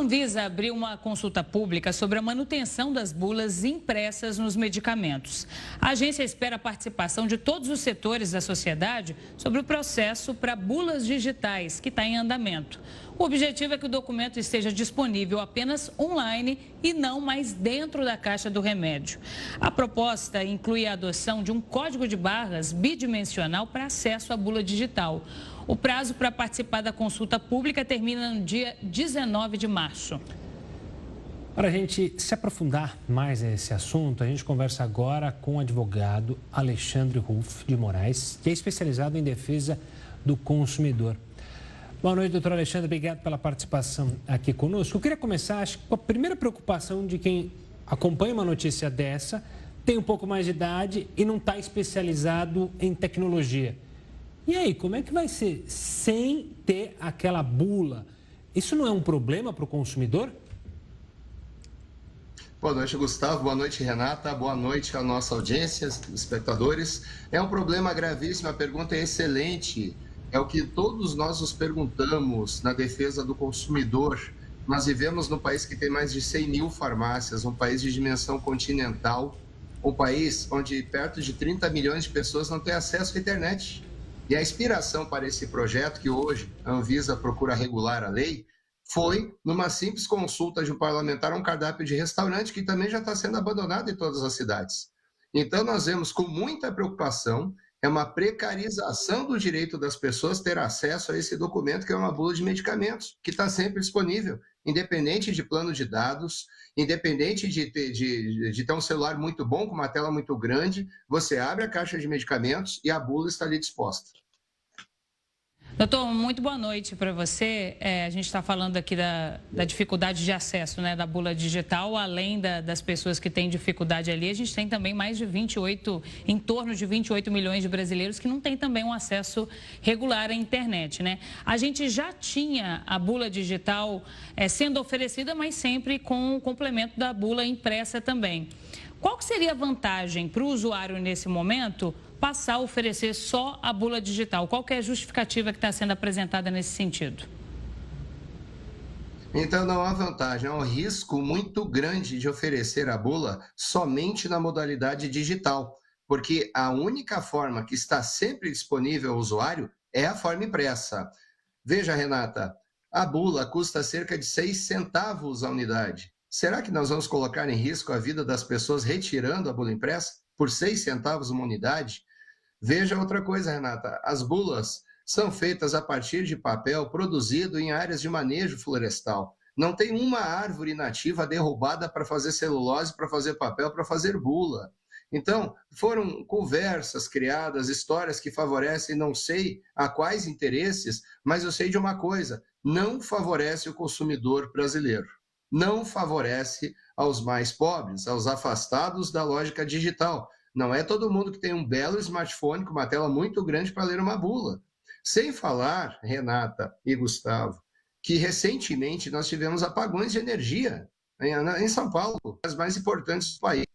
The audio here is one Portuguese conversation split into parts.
Anvisa abriu uma consulta pública sobre a manutenção das bulas impressas nos medicamentos. A agência espera a participação de todos os setores da sociedade sobre o processo para bulas digitais, que está em andamento. O objetivo é que o documento esteja disponível apenas online e não mais dentro da caixa do remédio. A proposta inclui a adoção de um código de barras bidimensional para acesso à bula digital. O prazo para participar da consulta pública termina no dia 19 de março. Para a gente se aprofundar mais nesse assunto, a gente conversa agora com o advogado Alexandre Ruf de Moraes, que é especializado em defesa do consumidor. Boa noite, doutor Alexandre. Obrigado pela participação aqui conosco. Eu queria começar, acho que com a primeira preocupação de quem acompanha uma notícia dessa, tem um pouco mais de idade e não está especializado em tecnologia. E aí, como é que vai ser sem ter aquela bula? Isso não é um problema para o consumidor? Boa noite, Gustavo. Boa noite, Renata. Boa noite à nossa audiência, espectadores. É um problema gravíssimo, a pergunta é excelente. É o que todos nós nos perguntamos na defesa do consumidor. Nós vivemos num país que tem mais de 100 mil farmácias, um país de dimensão continental, um país onde perto de 30 milhões de pessoas não têm acesso à internet. E a inspiração para esse projeto, que hoje a Anvisa procura regular a lei, foi numa simples consulta de um parlamentar a um cardápio de restaurante que também já está sendo abandonado em todas as cidades. Então, nós vemos com muita preocupação, é uma precarização do direito das pessoas ter acesso a esse documento, que é uma bula de medicamentos, que está sempre disponível, independente de plano de dados, independente de ter um celular muito bom, com uma tela muito grande, você abre a caixa de medicamentos e a bula está ali disposta. Doutor, muito boa noite para você. A gente está falando aqui da dificuldade de acesso, né, da bula digital, além das pessoas que têm dificuldade ali, a gente tem também mais de em torno de 28 milhões de brasileiros que não têm também um acesso regular à internet, né? A gente já tinha a bula digital sendo oferecida, mas sempre com o complemento da bula impressa também. Qual que seria a vantagem para o usuário nesse momento passar a oferecer só a bula digital? Qual que é a justificativa que está sendo apresentada nesse sentido? Então, não há vantagem, há um risco muito grande de oferecer a bula somente na modalidade digital, porque a única forma que está sempre disponível ao usuário é a forma impressa. Veja, Renata, a bula custa cerca de 6 centavos a unidade. Será que nós vamos colocar em risco a vida das pessoas retirando a bula impressa por 6 centavos uma unidade? Veja outra coisa, Renata, as bulas são feitas a partir de papel produzido em áreas de manejo florestal. Não tem uma árvore nativa derrubada para fazer celulose, para fazer papel, para fazer bula. Então, foram conversas criadas, histórias que favorecem, não sei a quais interesses, mas eu sei de uma coisa, não favorece o consumidor brasileiro. Não favorece aos mais pobres, aos afastados da lógica digital. Não é todo mundo que tem um belo smartphone com uma tela muito grande para ler uma bula. Sem falar, Renata e Gustavo, que recentemente nós tivemos apagões de energia em São Paulo, as mais importantes do país.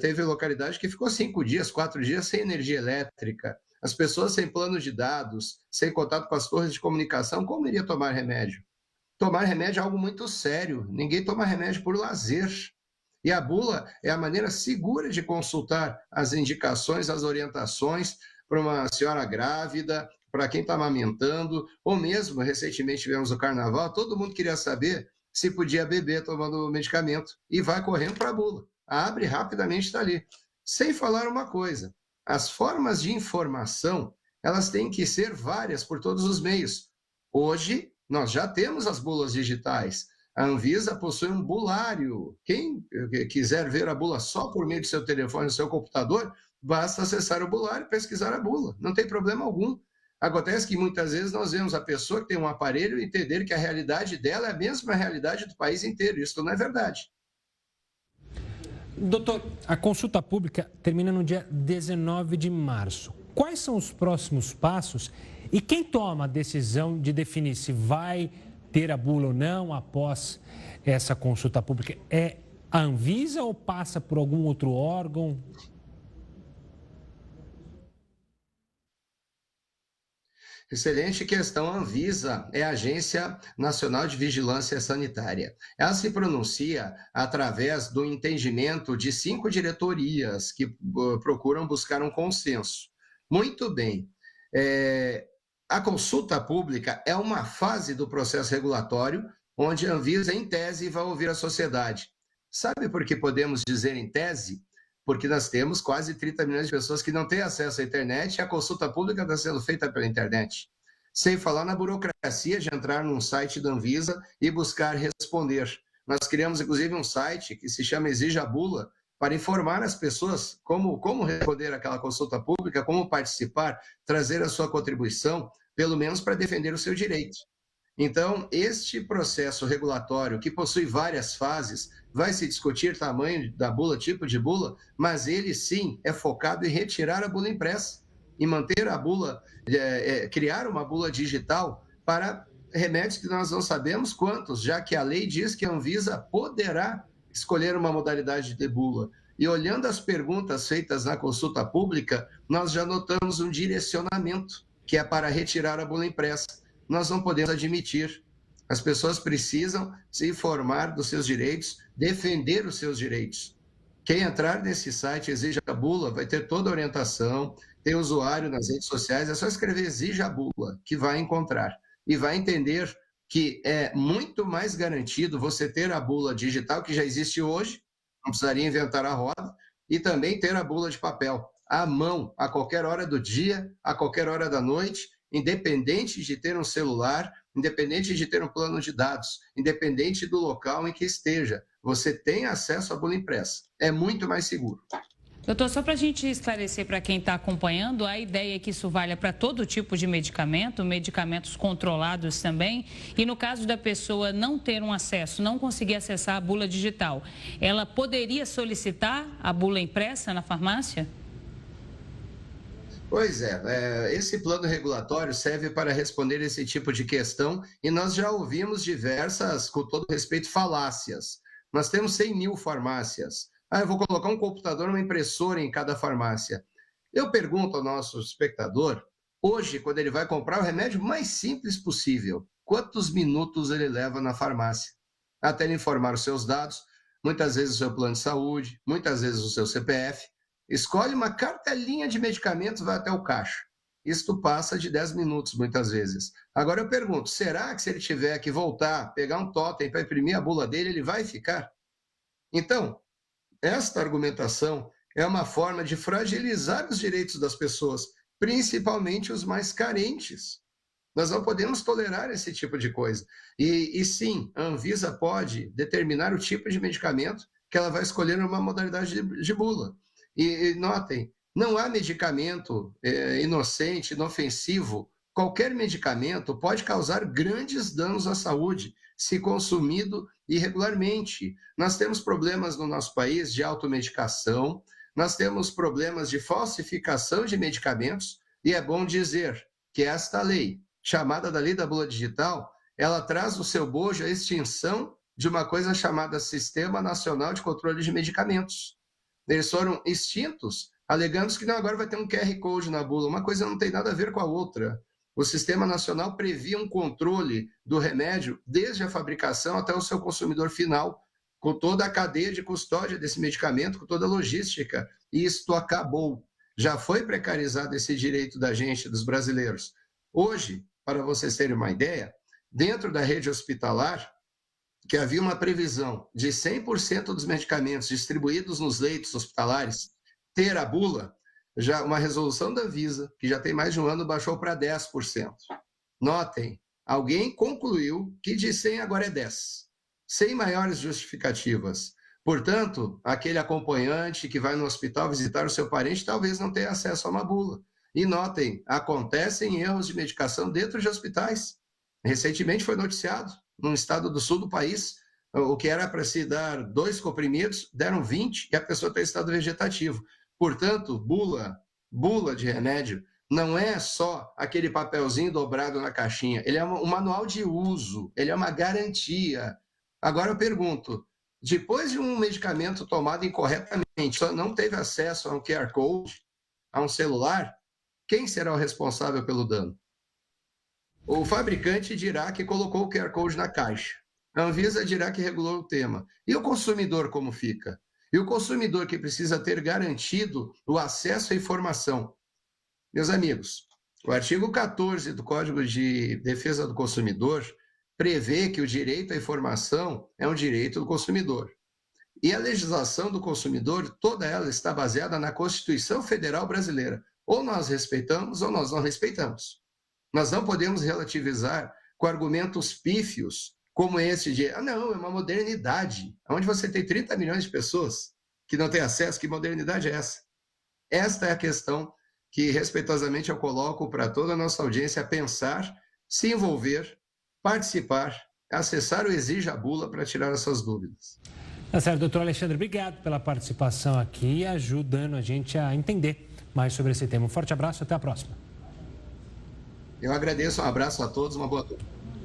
Teve localidade que ficou 5 dias, 4 dias sem energia elétrica. As pessoas sem plano de dados, sem contato com as torres de comunicação, como iria tomar remédio? Tomar remédio é algo muito sério. Ninguém toma remédio por lazer. E a bula é a maneira segura de consultar as indicações, as orientações para uma senhora grávida, para quem está amamentando, ou mesmo, recentemente tivemos o carnaval, todo mundo queria saber se podia beber tomando medicamento e vai correndo para a bula. Abre rapidamente, está ali. Sem falar uma coisa, as formas de informação, elas têm que ser várias por todos os meios. Hoje, nós já temos as bulas digitais. A Anvisa possui um bulário. Quem quiser ver a bula só por meio do seu telefone, do seu computador, basta acessar o bulário e pesquisar a bula. Não tem problema algum. Acontece que muitas vezes nós vemos a pessoa que tem um aparelho entender que a realidade dela é a mesma realidade do país inteiro. Isso não é verdade. Doutor, a consulta pública termina no dia 19 de março. Quais são os próximos passos e quem toma a decisão de definir se vai ter a bula ou não após essa consulta pública? É a Anvisa ou passa por algum outro órgão? Excelente questão. A Anvisa é a Agência Nacional de Vigilância Sanitária. Ela se pronuncia através do entendimento de 5 diretorias que procuram buscar um consenso. Muito bem. A consulta pública é uma fase do processo regulatório onde a Anvisa, em tese, vai ouvir a sociedade. Sabe por que podemos dizer em tese? Porque nós temos quase 30 milhões de pessoas que não têm acesso à internet e a consulta pública está sendo feita pela internet. Sem falar na burocracia de entrar num site da Anvisa e buscar responder. Nós criamos, inclusive, um site que se chama Exija a Bula, para informar as pessoas como responder àquela consulta pública, como participar, trazer a sua contribuição, pelo menos para defender o seu direito. Então, este processo regulatório, que possui várias fases, vai se discutir tamanho da bula, tipo de bula, mas ele sim é focado em retirar a bula impressa e manter a bula, criar uma bula digital para remédios que nós não sabemos quantos, já que a lei diz que a Anvisa poderá escolher uma modalidade de bula. E olhando as perguntas feitas na consulta pública, nós já notamos um direcionamento, que é para retirar a bula impressa. Nós não podemos admitir. As pessoas precisam se informar dos seus direitos, defender os seus direitos. Quem entrar nesse site Exija a Bula vai ter toda a orientação, tem usuário nas redes sociais, é só escrever Exija a Bula, que vai encontrar. E vai entender que é muito mais garantido você ter a bula digital, que já existe hoje, não precisaria inventar a roda, e também ter a bula de papel, à mão, a qualquer hora do dia, a qualquer hora da noite, independente de ter um celular, independente de ter um plano de dados, independente do local em que esteja, você tem acesso à bula impressa. É muito mais seguro. Doutor, só para a gente esclarecer para quem está acompanhando, a ideia é que isso valha para todo tipo de medicamento, medicamentos controlados também, e no caso da pessoa não ter um acesso, não conseguir acessar a bula digital, ela poderia solicitar a bula impressa na farmácia? Pois é, esse plano regulatório serve para responder esse tipo de questão e nós já ouvimos diversas, com todo respeito, falácias. Nós temos 100 mil farmácias. Eu vou colocar um computador, uma impressora em cada farmácia. Eu pergunto ao nosso espectador, hoje, quando ele vai comprar o remédio mais simples possível, quantos minutos ele leva na farmácia? Até ele informar os seus dados, muitas vezes o seu plano de saúde, muitas vezes o seu CPF. Escolhe uma cartelinha de medicamentos, vai até o caixa. Isto passa de 10 minutos, muitas vezes. Agora eu pergunto, será que se ele tiver que voltar, pegar um totem para imprimir a bula dele, ele vai ficar? Então, esta argumentação é uma forma de fragilizar os direitos das pessoas, principalmente os mais carentes. Nós não podemos tolerar esse tipo de coisa. E sim, a Anvisa pode determinar o tipo de medicamento que ela vai escolher numa modalidade de bula. E notem, não há medicamento inocente, inofensivo. Qualquer medicamento pode causar grandes danos à saúde se consumido irregularmente. Nós temos problemas no nosso país de automedicação, nós temos problemas de falsificação de medicamentos, e é bom dizer que esta lei, chamada da Lei da Bula Digital, ela traz no seu bojo a extinção de uma coisa chamada Sistema Nacional de Controle de Medicamentos. Eles foram extintos, alegando que não, agora vai ter um QR Code na bula. Uma coisa não tem nada a ver com a outra. O Sistema Nacional previa um controle do remédio desde a fabricação até o seu consumidor final, com toda a cadeia de custódia desse medicamento, com toda a logística. E isto acabou. Já foi precarizado esse direito da gente, dos brasileiros. Hoje, para vocês terem uma ideia, dentro da rede hospitalar, que havia uma previsão de 100% dos medicamentos distribuídos nos leitos hospitalares ter a bula, já uma resolução da Anvisa, que já tem mais de um ano, baixou para 10%. Notem, alguém concluiu que de 100 agora é 10, sem maiores justificativas. Portanto, aquele acompanhante que vai no hospital visitar o seu parente talvez não tenha acesso a uma bula. E notem, acontecem erros de medicação dentro de hospitais. Recentemente foi noticiado, num estado do sul do país, o que era para se dar 2 comprimidos, deram 20 e a pessoa está em estado vegetativo. Portanto, bula de remédio não é só aquele papelzinho dobrado na caixinha, ele é um manual de uso, ele é uma garantia. Agora eu pergunto, depois de um medicamento tomado incorretamente, só não teve acesso a um QR Code, a um celular, quem será o responsável pelo dano? O fabricante dirá que colocou o QR Code na caixa. A Anvisa dirá que regulou o tema. E o consumidor como fica? E o consumidor que precisa ter garantido o acesso à informação? Meus amigos, o artigo 14 do Código de Defesa do Consumidor prevê que o direito à informação é um direito do consumidor. E a legislação do consumidor, toda ela está baseada na Constituição Federal Brasileira. Ou nós respeitamos ou nós não respeitamos. Nós não podemos relativizar com argumentos pífios, como esse de, não, é uma modernidade. Onde você tem 30 milhões de pessoas que não têm acesso, que modernidade é essa? Esta é a questão que, respeitosamente, eu coloco para toda a nossa audiência pensar, se envolver, participar, acessar o Exija a Bula para tirar as suas dúvidas. Tá certo, doutor Alexandre, obrigado pela participação aqui e ajudando a gente a entender mais sobre esse tema. Um forte abraço e até a próxima. Eu agradeço, um abraço a todos, uma boa noite.